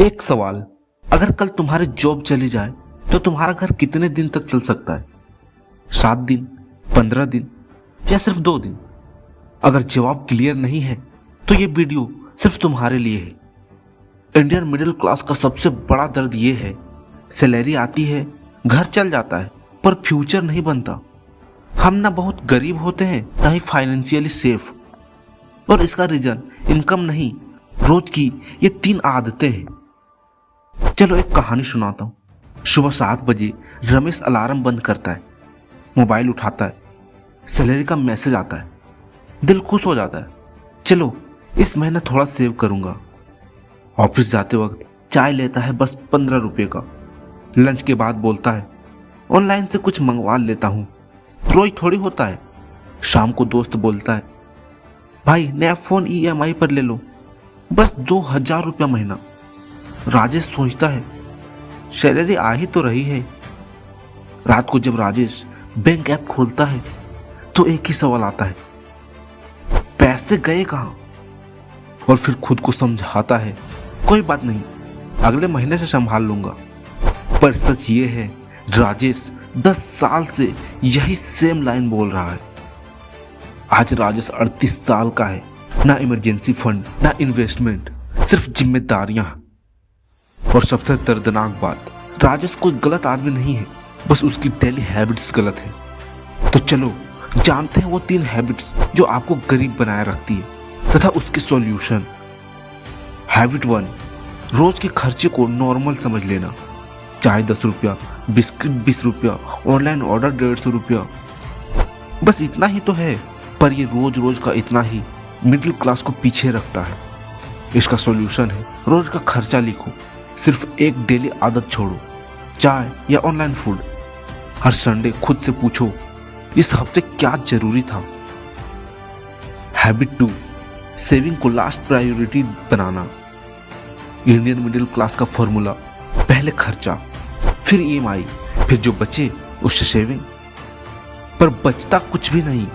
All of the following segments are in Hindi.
एक सवाल, अगर कल तुम्हारी जॉब चली जाए तो तुम्हारा घर कितने दिन तक चल सकता है? 7 दिन, 15 दिन या सिर्फ 2 दिन? अगर जवाब क्लियर नहीं है तो ये वीडियो सिर्फ तुम्हारे लिए है। इंडियन मिडिल क्लास का सबसे बड़ा दर्द ये है, सैलरी आती है, घर चल जाता है, पर फ्यूचर नहीं बनता। हम ना बहुत गरीब होते हैं, ना ही फाइनेंशियली सेफ। और इसका रीजन इनकम नहीं, रोज की ये 3 आदतें हैं। चलो एक कहानी सुनाता हूँ। सुबह 7 बजे रमेश अलार्म बंद करता है, मोबाइल उठाता है, सैलरी का मैसेज आता है, दिल खुश हो जाता है। चलो इस महीने थोड़ा सेव करूंगा। ऑफिस जाते वक्त चाय लेता है बस 15 रुपये का। लंच के बाद बोलता है ऑनलाइन से कुछ मंगवा लेता हूँ, रोज थोड़ी होता है। शाम को दोस्त बोलता है भाई नया फोन EMI पर ले लो, बस 2000 रुपया महीना। राजेश सोचता है सैलरी आ ही तो रही है। रात को जब राजेश बैंक ऐप खोलता है तो एक ही सवाल आता है, पैसे गए कहाँ? और फिर खुद को समझाता है कोई बात नहीं, अगले महीने से संभाल लूंगा। पर सच ये है, राजेश 10 साल से यही सेम लाइन बोल रहा है। आज राजेश 38 साल का है, ना इमरजेंसी फंड, ना इन्वेस्टमेंट, सिर्फ जिम्मेदारियां। और सबसे दर्दनाक बात, राजेश कोई गलत आदमी नहीं है, बस उसकी डेली हैबिट्स गलत है। तो चलो जानते हैं वो 3 हैबिट्स जो आपको गरीब बनाए रखती है तथा उसके सॉल्यूशन। हैबिट 1, रोज के खर्चे को नॉर्मल समझ लेना। चाय 10 रुपया, बिस्किट 20 रुपया, ऑनलाइन ऑर्डर 150 रुपया, बस इतना ही तो है। पर ये रोज रोज का इतना ही मिडिल क्लास को पीछे रखता है। इसका सॉल्यूशन है, रोज का खर्चा लिखो, सिर्फ एक डेली आदत छोड़ो, चाय या ऑनलाइन फूड। हर संडे खुद से पूछो इस हफ्ते क्या जरूरी था। हैबिट 2, सेविंग को लास्ट प्रायोरिटी बनाना। इंडियन मिडिल क्लास का फॉर्मूला, पहले खर्चा, फिर EMI, फिर जो बचे उससे सेविंग। पर बचता कुछ भी नहीं।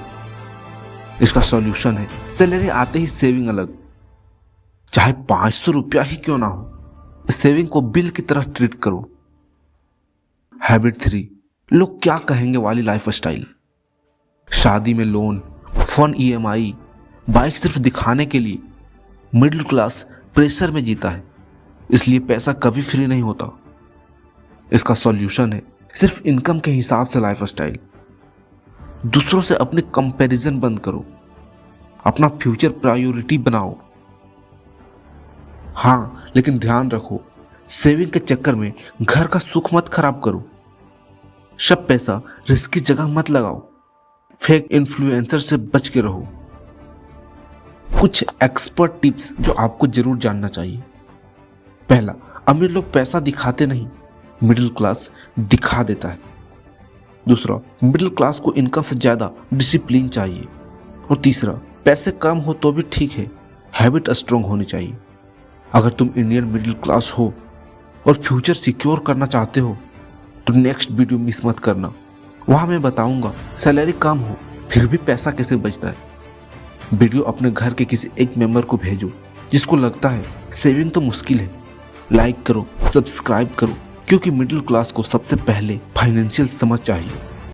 इसका सॉल्यूशन है, सैलरी आते ही सेविंग अलग, चाहे 500 रुपया ही क्यों ना हो। सेविंग को बिल की तरह ट्रीट करो। हैबिट 3, लोग क्या कहेंगे वाली लाइफ स्टाइल। शादी में लोन, फोन EMI, बाइक सिर्फ दिखाने के लिए। मिडिल क्लास प्रेशर में जीता है, इसलिए पैसा कभी फ्री नहीं होता। इसका सॉल्यूशन है, सिर्फ इनकम के हिसाब से लाइफ स्टाइल। दूसरों से अपनी कंपैरिजन बंद करो, अपना फ्यूचर प्रायोरिटी बनाओ। हाँ, लेकिन ध्यान रखो, सेविंग के चक्कर में घर का सुख मत खराब करो। सब पैसा रिस्की जगह मत लगाओ। फेक इन्फ्लुएंसर से बच के रहो। कुछ एक्सपर्ट टिप्स जो आपको जरूर जानना चाहिए। पहला, अमीर लोग पैसा दिखाते नहीं, मिडिल क्लास दिखा देता है। दूसरा, मिडिल क्लास को इनकम से ज्यादा डिसिप्लिन चाहिए। और तीसरा, पैसे कम हो तो भी ठीक है, हैबिट स्ट्रांग होनी चाहिए। अगर तुम इंडियन मिडिल क्लास हो और फ्यूचर सिक्योर करना चाहते हो तो नेक्स्ट वीडियो मिस मत करना। वहां मैं बताऊंगा सैलरी कम हो फिर भी पैसा कैसे बचता है। वीडियो अपने घर के किसी एक मेंबर को भेजो जिसको लगता है सेविंग तो मुश्किल है। लाइक करो, सब्सक्राइब करो, क्योंकि मिडिल क्लास को सबसे पहले फाइनेंशियल समझ चाहिए।